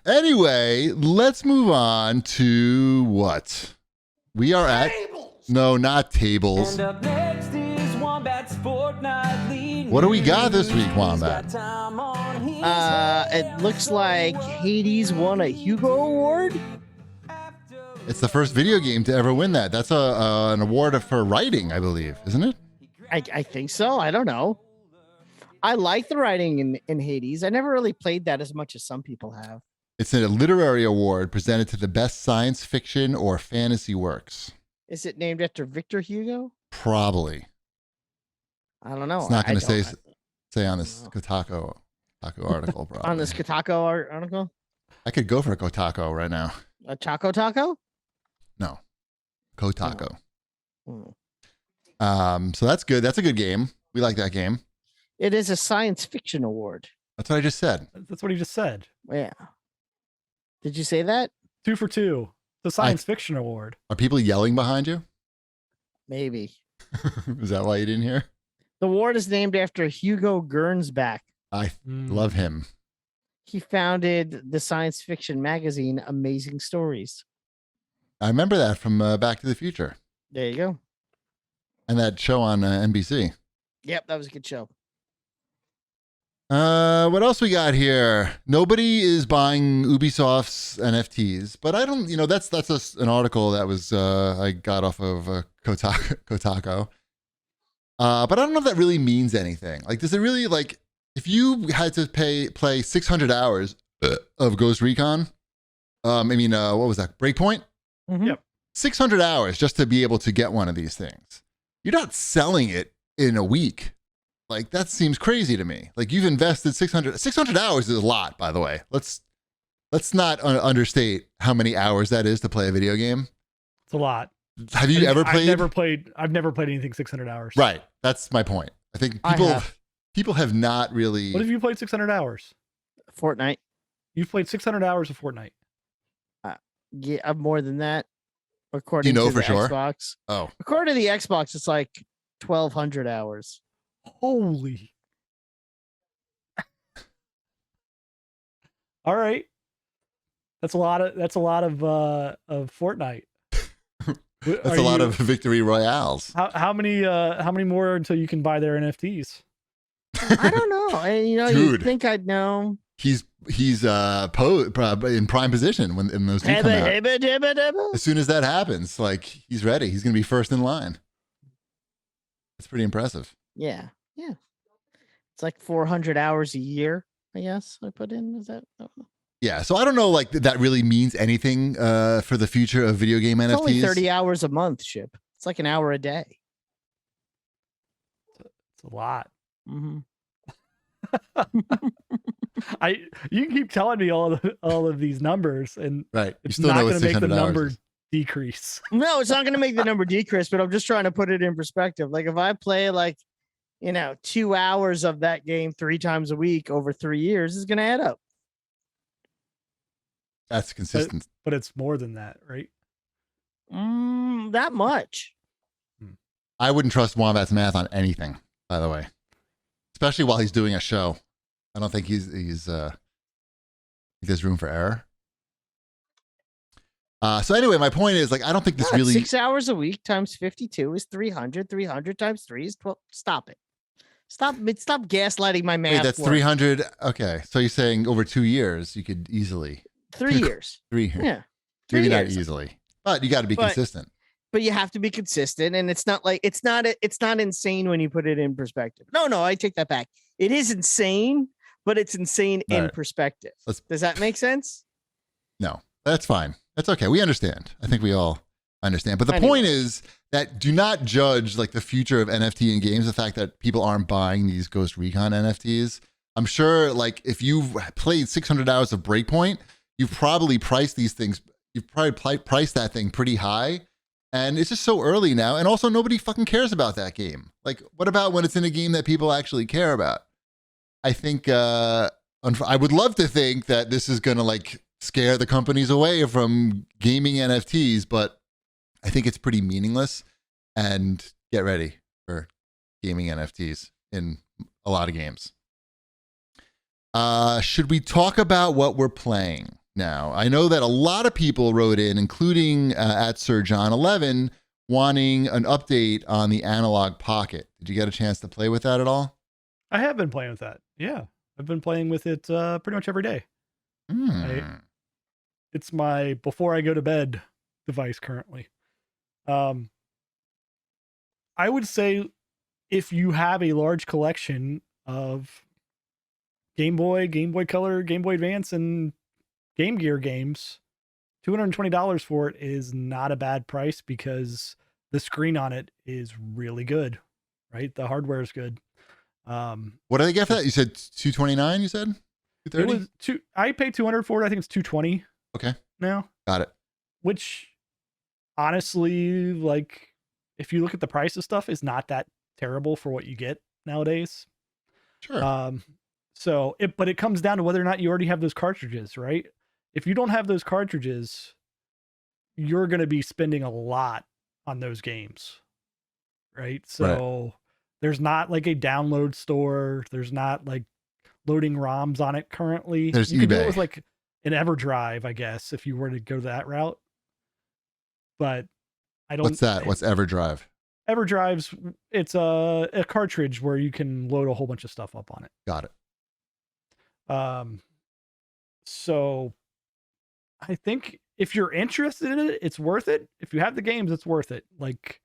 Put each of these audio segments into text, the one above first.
Anyway, let's move on to what? We are Tables! No, not tables. And up next is Wombat's fortnightly What do we got this week, news. Wombat? He's got time on his It looks like Hades won a Hugo Award. It's the first video game to ever win that. That's an award for writing, I believe, isn't it? I think so. I don't know. I like the writing in Hades. I never really played that as much as some people have. It's a literary award presented to the best science fiction or fantasy works. Is it named after Victor Hugo? Probably. I don't know. It's not going to say on this No. Kotaku article. Probably. On this Kotaku article? I could go for a Kotaku right now. A Choco Taco? No. Kotaku. Hmm. So that's good. That's a good game. We like that game. It is a science fiction award. That's what I just said. That's what he just said. Yeah. Did you say that? 2 for 2. The science fiction award. Are people yelling behind you? Maybe. Is that why you didn't hear? The award is named after Hugo Gernsback. I love him. He founded the science fiction magazine Amazing Stories. I remember that from Back to the Future There you go. and that show on NBC. Yep, that was a good show. What else we got here? Nobody is buying Ubisoft's NFTs, but I don't. That's an article that was I got off of Kotaku. But I don't know if that really means anything. Like, does it really, like, if you had to play 600 hours of Ghost Recon, what was that? Breakpoint? Mhm. Yep. 600 hours just to be able to get one of these things. You're not selling it in a week. Like, that seems crazy to me. Like, you've invested 600 hours is a lot, by the way. Let's not understate how many hours that is to play a video game. It's a lot. Have you ever played? I've never played anything 600 hours. Right. That's my point. I think people have not really. What have you played 600 hours? Fortnite. You've played 600 hours of Fortnite. Yeah, more than that. According You know to for the sure? Xbox. Oh, According to the Xbox, it's like 1,200 hours. Holy. All right. That's a lot of Fortnite. that's a lot of victory royales. How many more until you can buy their NFTs? I don't know. And, Dude. you'd think I'd know. He's in prime position when those do come out. As soon as that happens, like, he's ready. He's going to be first in line. That's pretty impressive. Yeah. Yeah. It's like 400 hours a year, I guess I put in. Is that? I don't know. Yeah. So I don't know, like, that really means anything for the future of video game NFTs. It's only 30 hours a month, Ship. It's like an hour a day. It's a lot. Mm-hmm. You can keep telling me all of these numbers, and Right. You it's still not know what going to make the 600 hours number is. decrease. No, it's not going to make the number decrease, but I'm just trying to put it in perspective. Like, if I play 2 hours of that game 3 times a week over 3 years, it's going to add up. That's consistent. But it's more than that, right? That much. I wouldn't trust Wombat's math on anything, by the way, especially while he's doing a show. I don't think there's room for error. So anyway, my point is, like, I don't think this really 6 hours a week times 52 is 300. 300 times 3 is 12. Stop it. Stop gaslighting my math. Wait, that's 300. Okay. So you're saying over 2 years, you could easily 3 years. 3 years. Yeah. 3 Maybe years. not easily, but you got to be consistent. But you have to be consistent, and it's not insane when you put it in perspective. No, I take that back. It is insane, but it's insane in right. perspective. Does that make sense? No, that's fine. That's okay. We understand. I think we all understand. But the point is that do not judge, like, the future of NFT in games, the fact that people aren't buying these Ghost Recon NFTs. I'm sure, like, if you've played 600 hours of Breakpoint, you've probably priced these things. You've probably priced that thing pretty high. And it's just so early now. And also, nobody fucking cares about that game. Like, what about when it's in a game that people actually care about? I think I would love to think that this is going to, like, scare the companies away from gaming NFTs, but I think it's pretty meaningless. And get ready for gaming NFTs in a lot of games. Should we talk about what we're playing now. I know that a lot of people wrote in, including at Sir John 11, wanting an update on the Analog Pocket. Did you get a chance to play with that at all? I have been playing with that. Yeah, I've been playing with it pretty much every day. It's my before I go to bed device currently. I would say if you have a large collection of Game Boy Color, Game Boy Advance, and Game Gear games, $220 for it is not a bad price because the screen on it is really good, right? The hardware is good. What did they get for that? You said $229, you said? $230? I paid $200 for it. I think it's $220. Okay. Now. Got it. Which, honestly, like, if you look at the price of stuff, is not that terrible for what you get nowadays. Sure. But it comes down to whether or not you already have those cartridges, right? If you don't have those cartridges, you're going to be spending a lot on those games, right? So there's not like a download store. There's not like loading ROMs on it currently. There's you eBay. could do it with like an EverDrive, I guess, if you were to go that route. But I don't. What's that? What's EverDrive? EverDrive's it's a cartridge where you can load a whole bunch of stuff up on it. Got it. So I think if you're interested in it, it's worth it. If you have the games, it's worth it. Like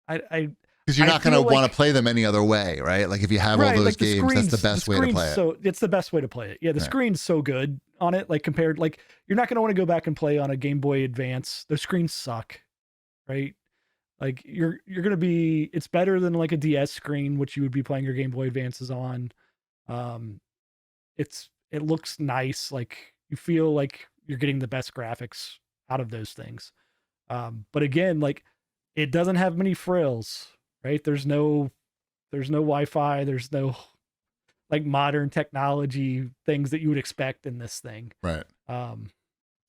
because you're not going to want to play them any other way, right? Like if you have all those games, that's the best way to play it. So it's the best way to play it. Yeah, the screen's so good on it. Like compared, like you're not going to want to go back and play on a Game Boy Advance. Those screens suck, right? Like you're going to be. It's better than like a DS screen, which you would be playing your Game Boy Advances on. It looks nice. Like you feel like you're getting the best graphics out of those things. But again, like it doesn't have many frills, right? There's no Wi-Fi. There's no like modern technology things that you would expect in this thing. Right. But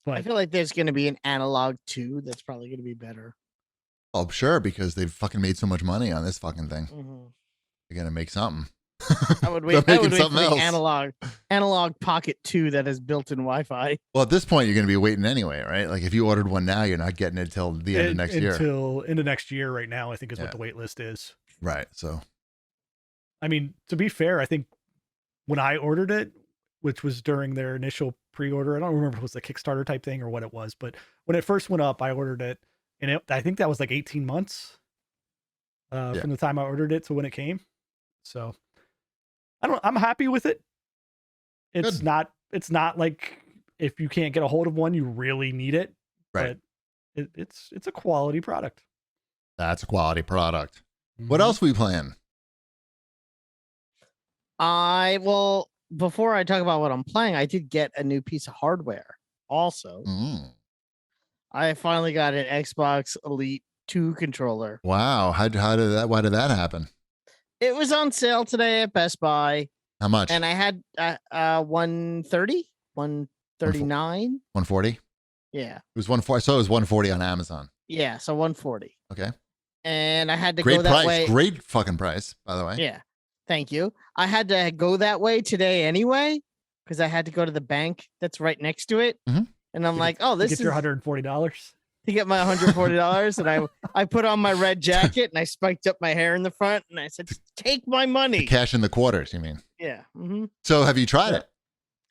I feel like there's going to be an Analogue 2 that's probably going to be better. Oh, sure, because they've fucking made so much money on this fucking thing. Mm-hmm. They're going to make something. I would wait for the Analog Pocket 2 that has built-in Wi-Fi. Well, at this point, you're going to be waiting anyway, right? Like if you ordered one now, you're not getting it till the end of next year. Until end of next year right now, I think is what the wait list is. Right. So, I mean, to be fair, I think when I ordered it, which was during their initial pre-order, I don't remember if it was the Kickstarter type thing or what it was, but when it first went up, I ordered it, and I think that was like 18 months from the time I ordered it to when it came. So I'm happy with it. It's not like if you can't get a hold of one, you really need it. Right. But it's a quality product. That's a quality product. Mm-hmm. What else are we playing? Before I talk about what I'm playing, I did get a new piece of hardware also. I finally got an Xbox Elite 2 controller. Wow. Why did that happen? It was on sale today at Best Buy. How much? And I had 130, 139. 140? Yeah. It was 140. So it was 140 on Amazon. Yeah, so 140. Okay. And I had to go that price. way. Great fucking price, by the way. Yeah. Thank you. I had to go that way today anyway, because I had to go to the bank that's right next to it. Mm-hmm. And I'm like, this is your $140. To get my $140. And I put on my red jacket and I spiked up my hair in the front and I said, take my money. Cash in the quarters, you mean? Yeah. Mm-hmm. So have you tried it?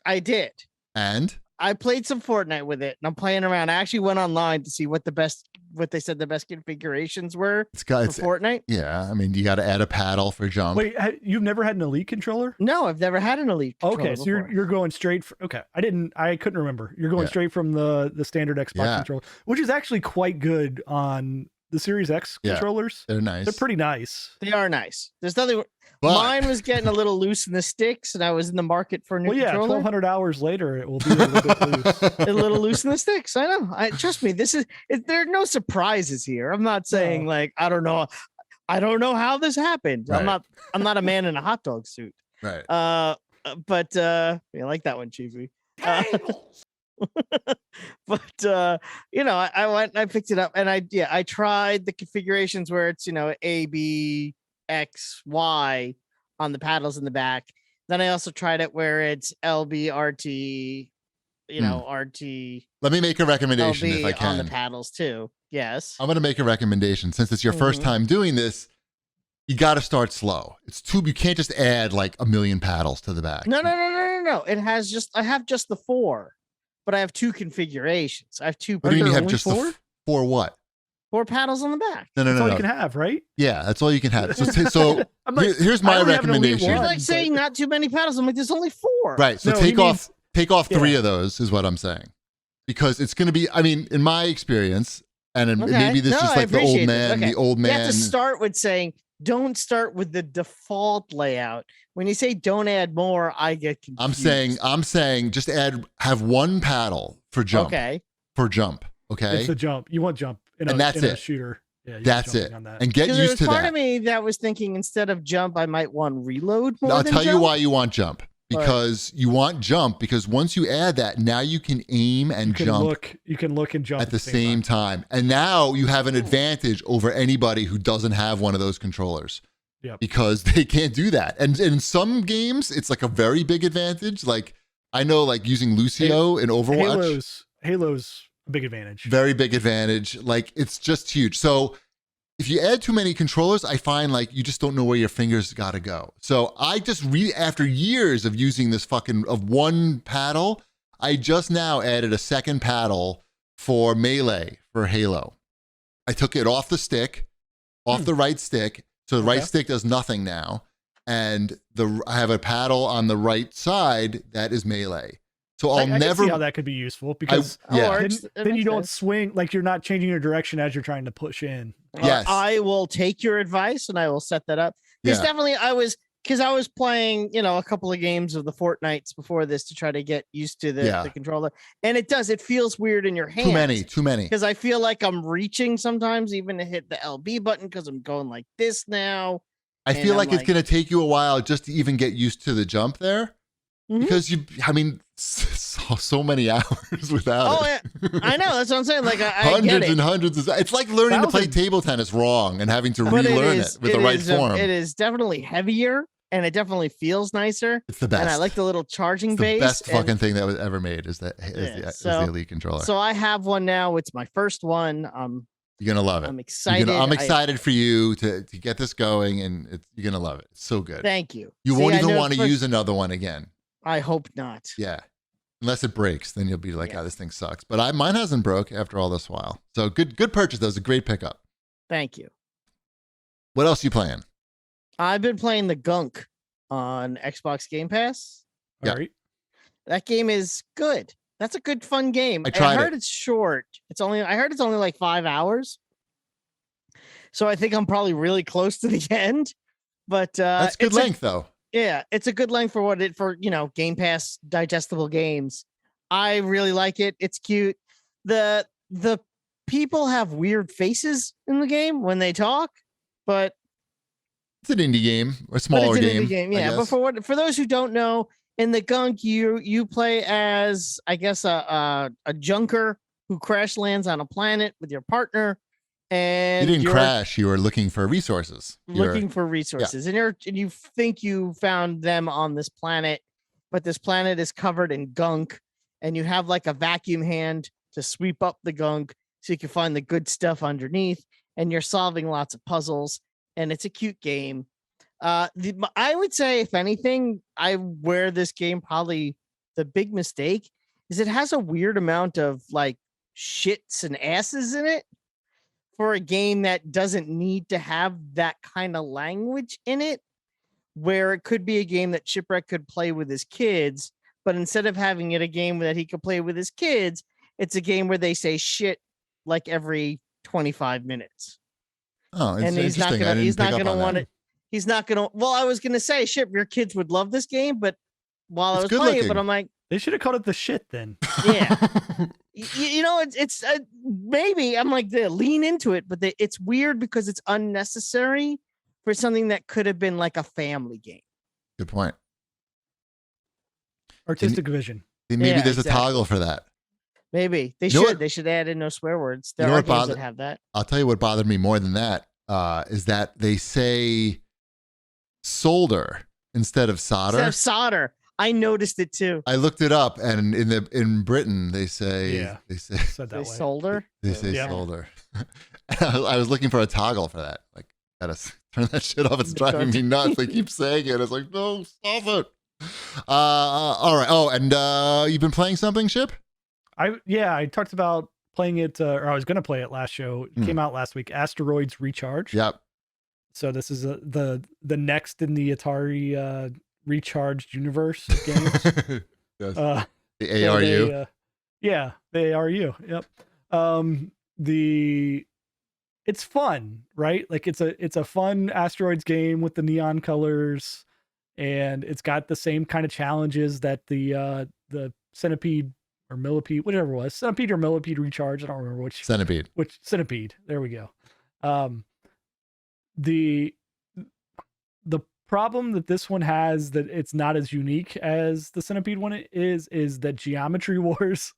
I did. And? I played some Fortnite with it and I'm playing around. I actually went online to see what they said the best configurations were for Fortnite. Yeah. I mean, you got to add a paddle for jump. Wait, you've never had an Elite controller? No, I've never had an Elite controller. Okay, so you're going straight I couldn't remember. You're going straight from the standard Xbox controller, which is actually quite good on the Series X controllers. They're nice. They're pretty nice. They are nice. There's nothing. Mine was getting a little loose in the sticks, and I was in the market for a new controller. 1,200 hours later, it will be a little bit loose. A little loose in the sticks. I know. Trust me. There are no surprises here. I'm not saying like I don't know how this happened. Right. I'm not a man in a hot dog suit. Right. But you like that one, Chiefy. But I went and I picked it up and I tried the configurations where it's A, B, X, Y on the paddles in the back. Then I also tried it where it's L, B, R, T, RT Let me make a recommendation if I LB on the can. paddles too. Yes. I'm going to make a recommendation. Since it's your first time doing this, you got to start slow. You can't just add like 1 million paddles to the back. No. It has I have just the 4, but I have 2 configurations. I have 2. What do you mean you have only just 4? the 4 what? 4 paddles on the back. No. That's all you can have, right? Yeah, that's all you can have. So I'm like, here's I my only have an Elite recommendation. You're one. like saying not too many paddles. I'm like, there's only 4. Right. So No, he take off 3 yeah. of those is what I'm saying. Because it's going to be, I mean, in my experience, and Okay. maybe this No, is I like the old appreciate it. man, Okay. the old You have man. to start with saying, don't start with the default layout. When you say don't add more, I get confused. I'm saying just have 1 paddle for jump. Okay. For jump. Okay. It's a jump. You want jump in And that's in a it. shooter. Yeah, you That's want it. jumping on that. And get Because there used was to part that. of me that was thinking instead of jump, I might want reload more I'll than tell you jump. why you want jump. Because you want jump, because once you add that, now you can aim and jump You can look and jump at the same time. And now you have an advantage over anybody who doesn't have one of those controllers. Yep. Because they can't do that. And in some games, it's like a very big advantage. Like I know like using Lucio in Overwatch. Halo's a big advantage. Very big advantage. Like it's just huge. So if you add too many controllers, I find like you just don't know where your fingers got to go. So I just after years of using this of 1 paddle, I just now added a 2nd paddle for melee for Halo. I took it off the stick, off the right stick. So the right stick does nothing now. And I have a paddle on the right side that is melee. So I never can see how that could be useful because then you don't swing, like you're not changing your direction as you're trying to push in. Yes. I will take your advice and I will set that up. Because definitely I was playing, a couple of games of the Fortnites before this to try to get used to the controller. And it feels weird in your hand. Too many. Because I feel like I'm reaching sometimes even to hit the LB button because I'm going like this now. I feel like it's going to take you a while just to even get used to the jump there. Because so many hours without it. Yeah. I know. That's what I'm saying. Like I hundreds get it. and hundreds. It's like learning to play table tennis wrong and having to relearn it with the right form. It is definitely heavier and it definitely feels nicer. It's the best. And I like the little charging base. The best fucking thing that was ever made is the Elite controller. So I have one now. It's my first one. You're gonna love it. I'm excited. I'm excited for you to get this going, and you're gonna love it. It's so good. Thank you. You won't even want to use another one again. I hope not. Yeah. Unless it breaks, then you'll be like, this thing sucks. But mine hasn't broke after all this while. So good purchase. That was a great pickup. Thank you. What else are you playing? I've been playing the Gunk on Xbox Game Pass. All right. That game is good. That's a good, fun game. I heard it's short. I heard it's only like 5 hours. So I think I'm probably really close to the end. But that's good length though. Yeah, it's a good length for Game Pass digestible games. I really like it. It's cute. The people have weird faces in the game when they talk, but it's an indie game, a smaller game. Yeah, but for those who don't know, in the Gunk, you play as a junker who crash lands on a planet with your partner. And you didn't crash. You were looking for resources. And you think you found them on this planet, but this planet is covered in gunk, and you have like a vacuum hand to sweep up the gunk so you can find the good stuff underneath. And you're solving lots of puzzles, and it's a cute game. I would say, if anything, where this game probably the big mistake is it has a weird amount of like shits and asses in it. For a game that doesn't need to have that kind of language in it, where it could be a game that Shipwreck could play with his kids, but instead of having it a game that he could play with his kids, it's a game where they say shit like every 25 minutes. Oh, it's he's not gonna want it. He's not gonna. Well, I was gonna say, Ship, your kids would love this game, but while I was playing it, but I'm like, they should have called it the shit then. Yeah. It's maybe I'm like they lean into it, but it's weird because it's unnecessary for something that could have been like a family game. Good point. Artistic vision. Maybe there's a toggle for that. Maybe they should. They should add in no swear words. There are games that have that. I'll tell you what bothered me more than that is that they say solder instead of solder. I noticed it too. I looked it up, and in Britain they say Said that They way. sold her. they say Yeah. solder. I was looking for a toggle for that. Like, gotta turn that shit off. It's driving me nuts. They keep saying it. It's like, no, stop it. All right. Oh, and you've been playing something, Ship? I talked about playing it, or I was going to play it last show. It came out last week. Asteroids Recharge. Yep. So this is the next in the Atari Recharged universe of games. Yes. The ARU. Yeah, the ARU. Yep. It's fun, right? Like it's a fun Asteroids game with the neon colors, and it's got the same kind of challenges that the Centipede or Millipede, whatever it was, Centipede or Millipede Recharge. I don't remember which Centipede. There we go. The problem that this one has that it's not as unique as the Centipede one is that Geometry Wars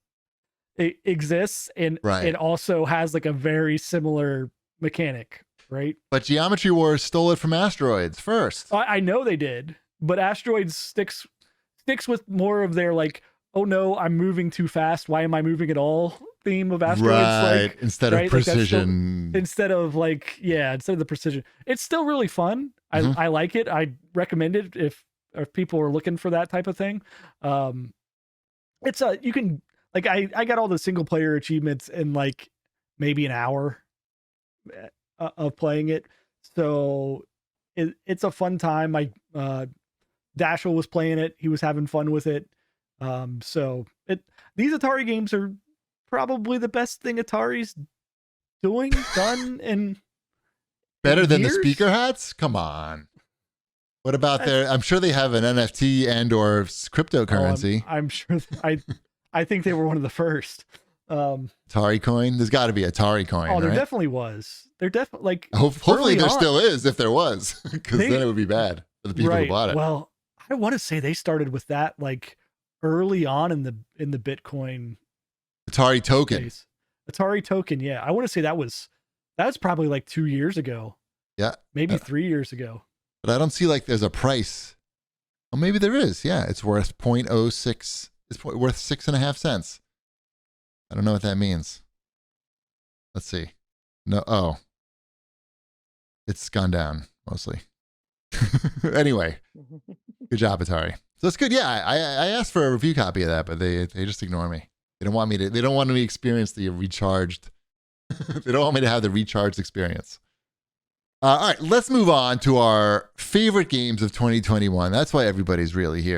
it exists, and it also has like a very similar mechanic, right? But Geometry Wars stole it from Asteroids first. I know they did, but Asteroids sticks with more of their like, oh no, I'm moving too fast. Why am I moving at all? Theme of Asteroids, right? Like, instead of precision, instead of the precision. It's still really fun. I like it. I recommend it if people are looking for that type of thing. It's you can like I got all the single player achievements in like maybe an hour of playing it, so it's a fun time. Dashel was playing it. He was having fun with it. So these Atari games are probably the best thing Atari's done in better than years? The speaker hats. Come on. What about I'm sure they have an NFT and or cryptocurrency. I'm sure. I think they were one of the first. Atari coin. There's got to be Atari coin. Oh, there right? definitely was. There definitely like. Hopefully there still is. If there was, because then it would be bad for the people who bought it. Well, I want to say they started with that like early on in the Bitcoin. Atari token. Phase. Atari token. Yeah, I want to say that's probably like 2 years ago. Yeah, maybe 3 years ago. But I don't see like there's a price. Oh, maybe there is. Yeah, it's worth 0.06. It's worth 6.5 cents. I don't know what that means. Let's see. No. Oh, it's gone down mostly. Anyway, good job, Atari. So it's good. Yeah, I asked for a review copy of that, but they just ignore me. They don't want me to experience the recharged. They don't want me to have the recharged experience. All right, let's move on to our favorite games of 2021. That's why everybody's really here.